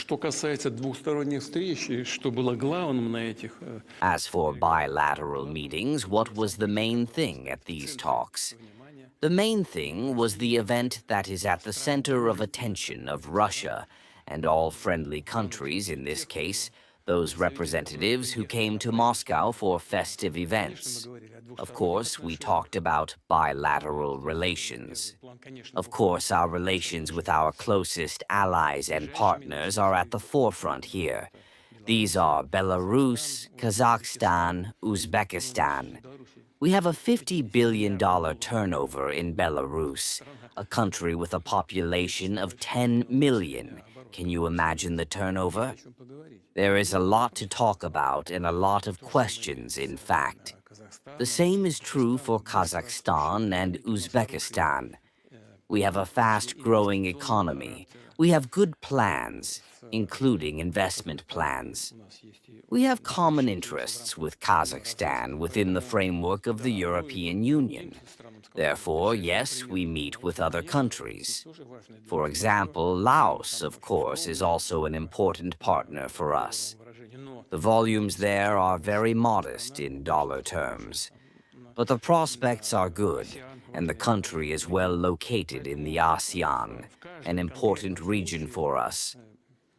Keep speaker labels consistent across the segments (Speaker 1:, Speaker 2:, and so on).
Speaker 1: Что касается двусторонних встреч, и что было главным на этих
Speaker 2: As for bilateral meetings, what was the main thing at these talks? The main thing was the event that is at the center of attention of Russia and all friendly countries, in this case, those representatives who came to Moscow for festive events. Of course, we talked about bilateral relations. Of course, our relations with our closest allies and partners are at the forefront here. These are Belarus, Kazakhstan, Uzbekistan. We have a $50 billion turnover in Belarus, a country with a population of 10 million. Can you imagine the turnover? There is a lot to talk about and a lot of questions, in fact. The same is true for Kazakhstan and Uzbekistan. We have a fast-growing economy. We have good plans, including investment plans. We have common interests with Kazakhstan within the framework of the European Union. Therefore, yes, we meet with other countries. For example, Laos, of course, is also an important partner for us. The volumes there are very modest in dollar terms. But the prospects are good, and the country is well located in the ASEAN, an important region for us.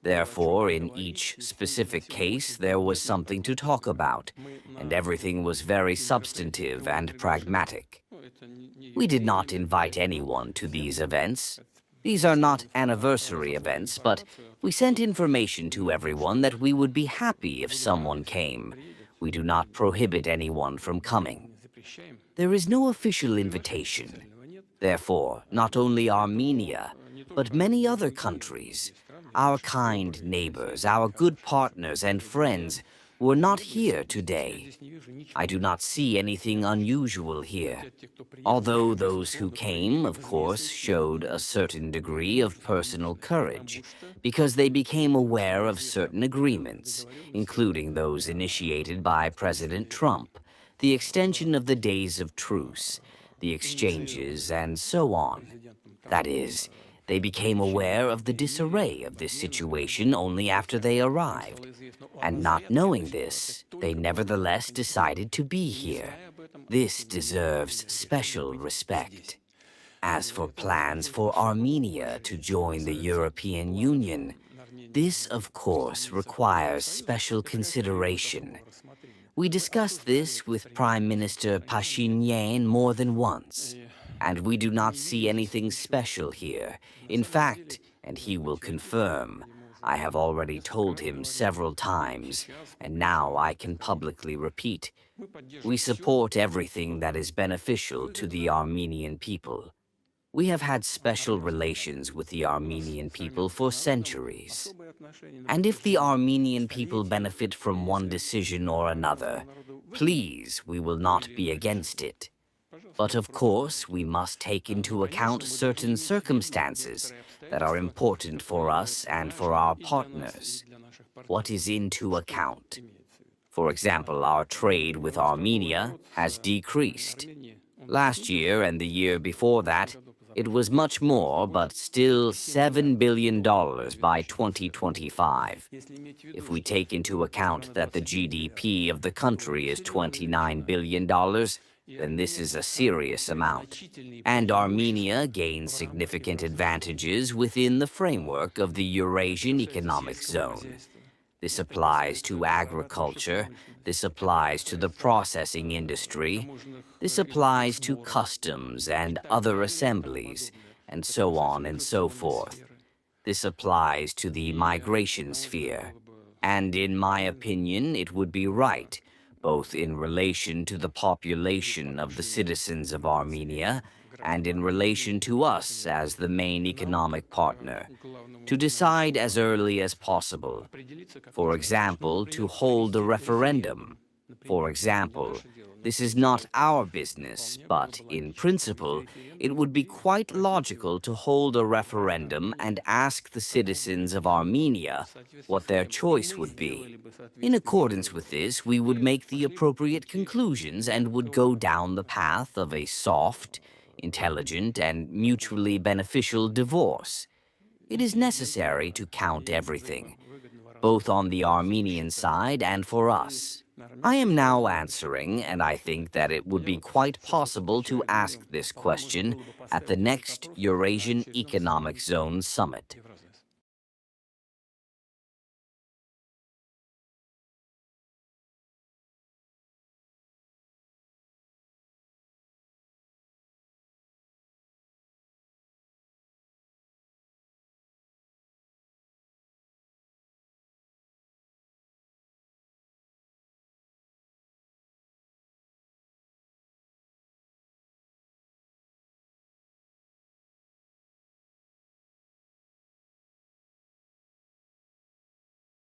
Speaker 2: Therefore, in each specific case, there was something to talk about, and everything was very substantive and pragmatic. We did not invite anyone to these events. These are not anniversary events, but we sent information to everyone that we would be happy if someone came. We do not prohibit anyone from coming. There is no official invitation. Therefore, not only Armenia, but many other countries, our kind neighbors, our good partners and friends, were not here today. I do not see anything unusual here, although those who came, of course, showed a certain degree of personal courage, because they became aware of certain agreements, including those initiated by President Trump, the extension of the days of truce, the exchanges, and so on. That is, they became aware of the disarray of this situation only after they arrived. And not knowing this, they nevertheless decided to be here. This deserves special respect. As for plans for Armenia to join the European Union, this, of course, requires special consideration. We discussed this with Prime Minister Pashinyan more than once. And we do not see anything special here. In fact, and he will confirm, I have already told him several times, and now I can publicly repeat, we support everything that is beneficial to the Armenian people. We have had special relations with the Armenian people for centuries. And if the Armenian people benefit from one decision or another, please, we will not be against it. But of course, we must take into account certain circumstances that are important for us and for our partners. What is into account? For example, our trade with Armenia has decreased. Last year and the year before that, it was much more, but still $7 billion by 2025. If we take into account that the GDP of the country is $29 billion, then this is a serious amount. And Armenia gains significant advantages within the framework of the Eurasian economic zone. This applies to agriculture, this applies to the processing industry, this applies to customs and other assemblies, and so on and so forth. This applies to the migration sphere. And in my opinion, it would be right, both in relation to the population of the citizens of Armenia and in relation to us as the main economic partner, to decide as early as possible. For example, to hold a referendum. For example, this is not our business, but in principle, it would be quite logical to hold a referendum and ask the citizens of Armenia what their choice would be. In accordance with this, we would make the appropriate conclusions and would go down the path of a soft, intelligent, and mutually beneficial divorce. It is necessary to count everything, both on the Armenian side and for us. I am now answering, and I think that it would be quite possible to ask this question at the next Eurasian Economic Zone Summit.